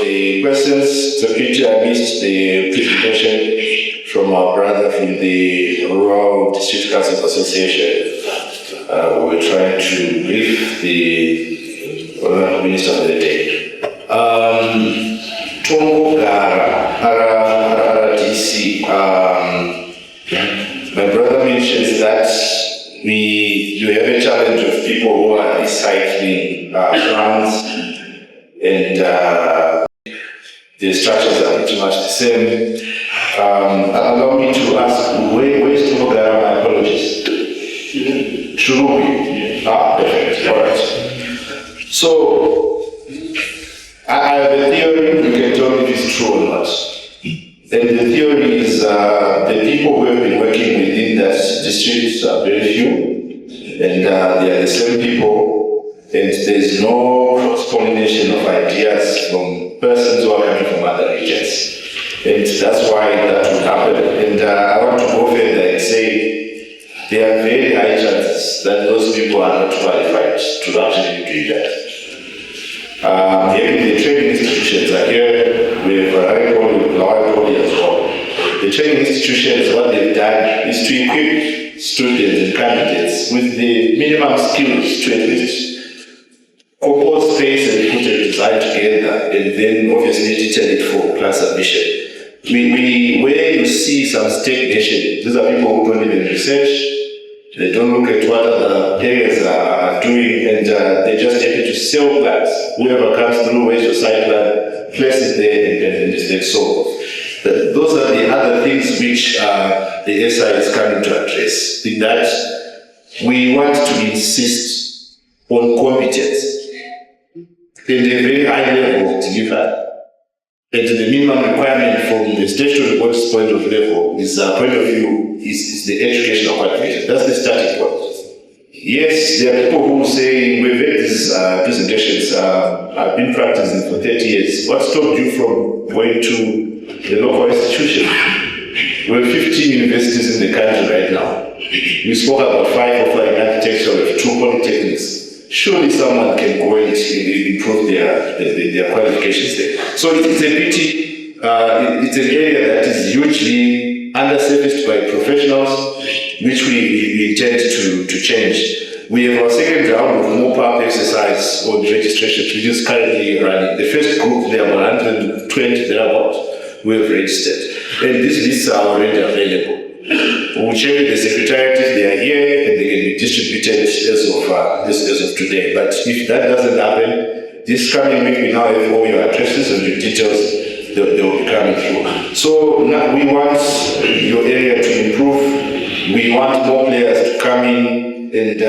the questions. Security, I missed the presentation from our brother from the Rural District Councils Association. We were trying to brief the Honorable Minister for the day. RDC. My brother mentions that you have a challenge of people who are recycling plants, and the structures are pretty much the same. Allow me to ask, where is Tungogara? My apologies. Shurubi. Perfect. All right. So, I have a theory. You can tell me if it's true or not. And the theory is the people who have been working within that district are very few, and they are the same people, and there's no cross-pollination of ideas from persons who are coming from other regions. And that's why that will happen. And I want to go further and say there are very high chances that those people are not qualified to actually do that. Here the training institutions are here, we have a poly as well. The training institutions, what they've done is to equip students and candidates with the minimum skills to at least compose space and put a design together, and then obviously detail it for class admission. Where you see some stagnation, these are people who don't even research. They don't look at what other areas are doing, and they're just happy to sell plans. Whoever comes through, where's your site plan, place it there, and just solve. Those are the other things which the SI is coming to address. In that, we want to insist on competence in a very high level of delivery. And the minimum requirement from the statutory board's point of view is the educational qualification. That's the starting point. Yes, there are people who say, we've had these presentations, I've been practicing for 30 years. What stopped you from going to the local institution? We have 15 universities in the country right now. We spoke about 5 offering architecture with 2 polytechnics. Surely someone can go and improve their qualifications there. So it's a pity, it's an area that is hugely underserviced by professionals, which we intend to change. We have our second round of mop-up exercise on registration, which is currently running. The first group, there are 120 thereabouts, we have registered. And these lists are already available. We'll check with the secretariat if they are here, and they can be distributed as of today. But if that doesn't happen, this coming week we now have all your addresses and your details, they will be coming through. So now we want your area to improve. We want more players to come in, and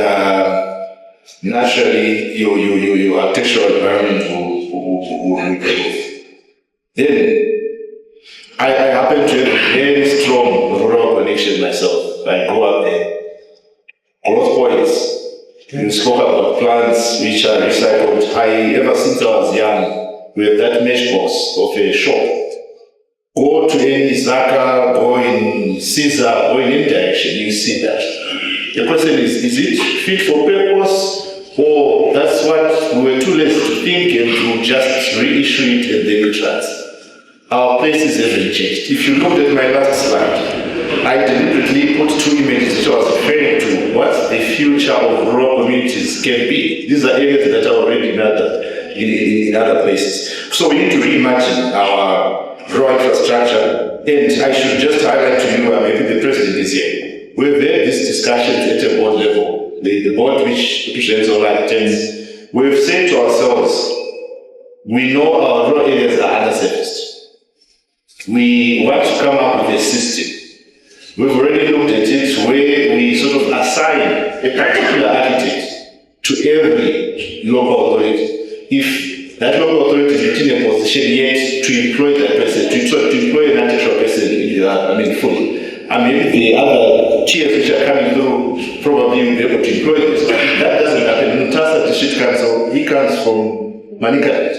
naturally your architectural environment will improve. Then I happen to have a very strong rural connection myself. I go up there. Growth points. You spoke about plants which are recycled. Ever since I was young, we have that mesh box of a shop. Go to any Zaka, go in Caesar, go in any direction, you see that. The question is it fit for purpose, or that's what we were too lazy to think and to just reissue it and then transfer? Our places haven't changed. If you looked at my last slide, I deliberately put 2 images which I was referring to what the future of rural communities can be. These are areas that are already in other places. So we need to reimagine our rural infrastructure. And I should just highlight to you, maybe the president is here. We've had these discussions at a board level. The board which represents all architects. We've said to ourselves, we know our rural areas are underserviced. We want to come up with a system. We've already looked at it where we sort of assign a particular architect to every local authority. If that local authority is in a position yet to employ that person, to employ an architectural person, fully. The other tiers which are coming through probably will be able to employ this. But if that doesn't happen, Mutasa District Council, he comes from Manikaret,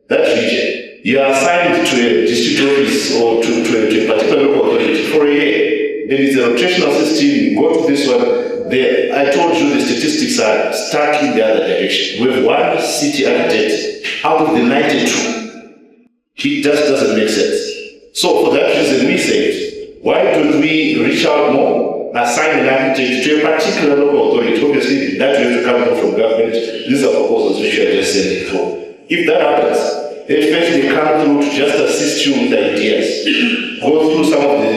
that region. You are assigned to a district office or to a particular local authority for a year. Then it's a rotational system, you go to this one. I told you the statistics are stuck in the other direction. We have 1 city architect out of the 92. It just doesn't make sense. So for that reason, we said, why don't we reach out more, assign an architect to a particular local authority? Obviously, that will have to come from government. These are proposals which we are just sending for. If that happens, then first they come through to just assist you with ideas. Go through some of the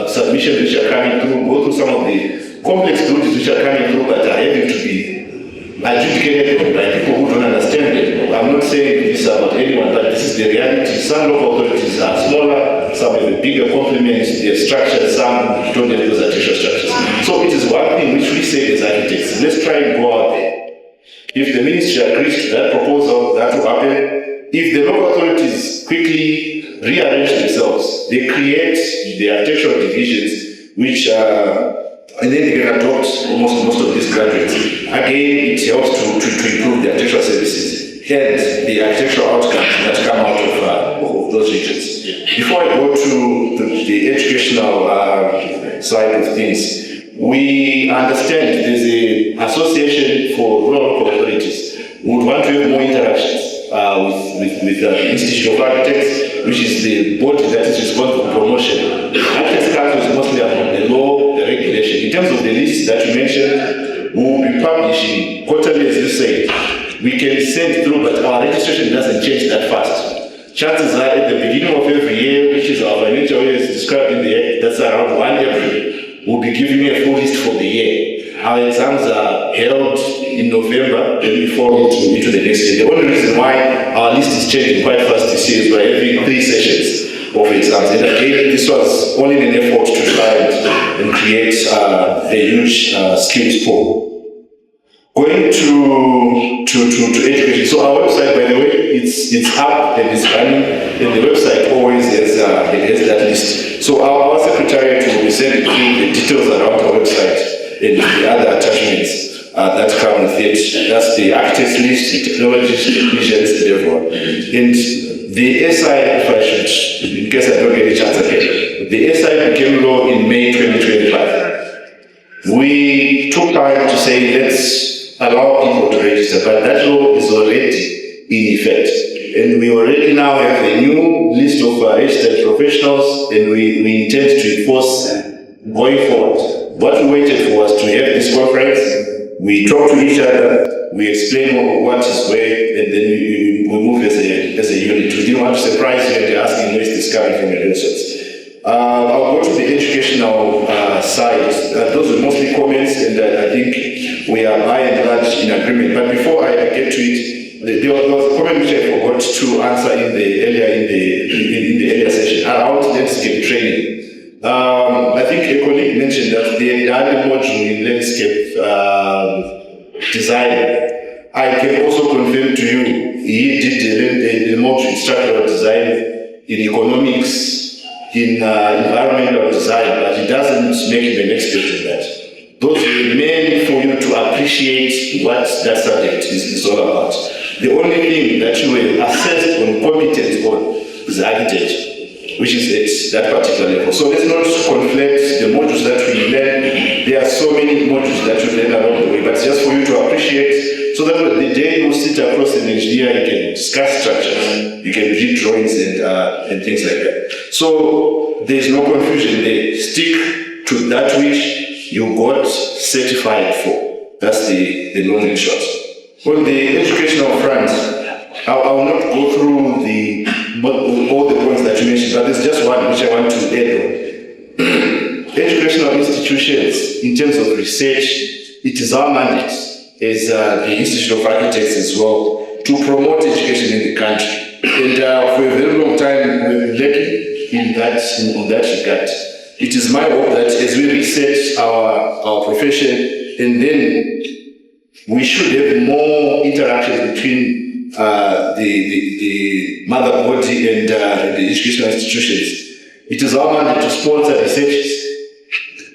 submissions which are coming through, go through some of the complex duties which are coming through but are having to be adjudicated by people who don't understand it. I'm not saying this about anyone, but this is the reality. Some local authorities are smaller, some have a bigger complement, their structures, some don't have those artificial structures. So it is one thing which we say as architects, let's try and go out there. If the ministry agrees to that proposal, that will happen. If the local authorities quickly rearrange themselves, they create the architectural divisions which and then they can adopt most of these graduates. Again, it helps to improve the architectural services, hence the architectural outcomes that come out of those regions. Before I go to the educational side of things, we understand there's an association for rural authorities. We would want to have more interactions with the Institute of Architects, which is the body that is responsible for promotion. Architects Council is mostly about the law, the regulation. In terms of the list that you mentioned, we will be publishing quarterly, as you said. We can send through, but our registration doesn't change that fast. Chances are at the beginning of every year, which is our financial year, is described in the Act, that's around 1 April, we'll be giving you a full list for the year. Our exams are held in November, then we fall into the next year. The only reason why our list is changing quite fast this year is by having 3 sessions of exams. And again, this was only an effort to try and create a huge skills pool. Going to education. So our website, by the way, it's up and it's running, and the website always has that list. So our secretariat will be sending through the details around our website and the other attachments that come with it. That's the architects list, the technologists, technicians, and everyone. And the SI, if I should, in case I don't get a chance again, the SI became law in May 2025. We took time to say, let's allow people to register, but that law is already in effect. And we already now have a new list of registered professionals, and we intend to enforce going forward. What we waited for was to have this conference. We talk to each other, we explain what is where, and then we move as a unit. We didn't want to surprise you and asking where is this coming from your research. I'll go to the educational side. Those are mostly comments, and I think we are by and large in agreement. But before I get to it, there was a comment which I forgot to answer in the earlier session around landscape training. I think a colleague mentioned that they had a module in landscape design. I can also confirm to you, he did a module in structural design, in economics, in environmental design, but it doesn't make him an expert in that. Those are meant for you to appreciate what that subject is all about. The only thing that you will assess on competence on is architecture, which is that particular level. So let's not conflate the modules that we learn. There are so many modules that you learn along the way, but just for you to appreciate, so that the day you sit across an engineer, you can discuss structures, you can read drawings and things like that. So there's no confusion there. Stick to that which you got certified for. That's the long and short. On the educational front, I will not go through all the points that you mentioned, but there's just one which I want to add on. Educational institutions, in terms of research, it is our mandate as the Institute of Architects as well to promote education in the country. And for a very long time, we've been lacking in that regard. It is my hope that as we research our profession, and then we should have more interaction between the mother body and the educational institutions. It is our mandate to sponsor researches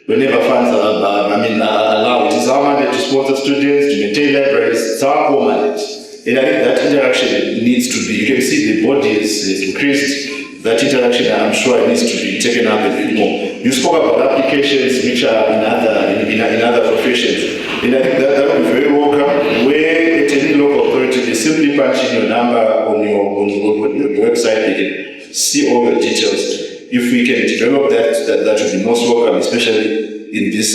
whenever funds are allowed. It is our mandate to sponsor students, to maintain libraries. It's our core mandate. And I think that interaction needs to be, you can see the body is increased. That interaction, I'm sure, needs to be taken up a bit more. You spoke about applications which are in other professions. And I think that would be very welcome, where at any local authority there's simply punch in your number on your website. They can see all the details. If we can develop that would be most welcome, especially in this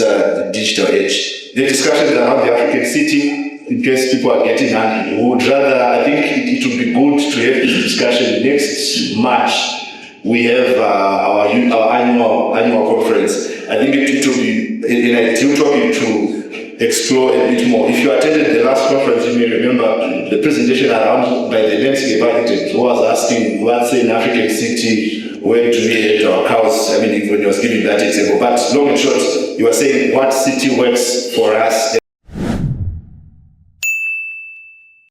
digital age. The discussions around the African city, in case people are getting angry, we would rather, I think it would be good to have this discussion next March. We have our annual conference. I think it will be an ideal topic to explore a bit more. If you attended the last conference, you may remember the presentation around by the landscape architect who was asking what's an African city, where do we have our cows? I mean, when he was giving that example. But long and short, you were saying what city works for us.